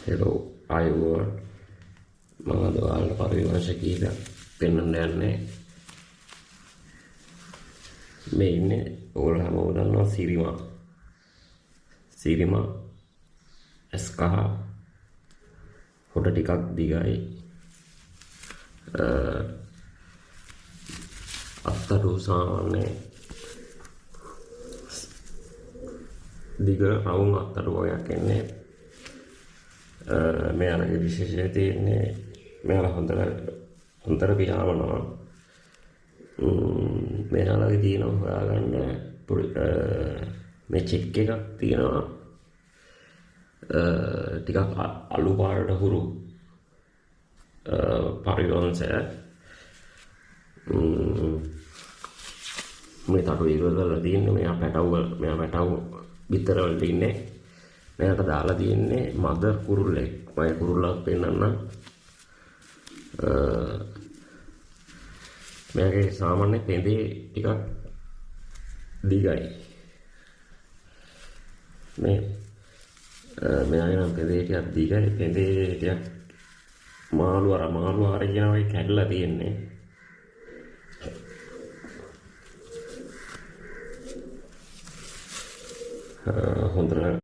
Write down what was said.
Hello අයුවන් මම අද ඔයාලට පරිවංශ කීපයක් පෙන්වන්න යන්නේ. මේ ඉන්නේ ඔයාලා හැමෝම දන්නවා සිරිමා ඇස් කහ හොට ටිකක් දිගයි අත්තඩු සාමාන්‍ය දිග රවුම් අත්තඩු වගේක් එන්නේ. මෙයාලගේ විශේෂය තියෙන්නේ මෙයාලා හොඳට පියාඹනවා. මෙයාලගේ තියෙනවා හොයාගන්න මේ චෙක් එකක් තියෙනවා ටිකක් අලු පාටට හුරු පරිවංශය. මේ තටු ඉවර කරලා තියෙන්නේ මෙයා පැටවු බිත්තර වලට ඉන්නේ. මෙයාට දාලා තියෙන්නේ මදර් කුරුල්ලෙක්. මම කුරුල්ලක් පෙන්නන්නම්. මෙයාගේ සාමාන්‍ය පෙඳේ ටිකක් දිගයි. මෙයාගේ නම් පෙඳේ ටිකක් දිගයි. පෙඳේ ටිකක් මාළු ආරේ කියන වගේ කැඩලා තියෙන්නේ. හොඳට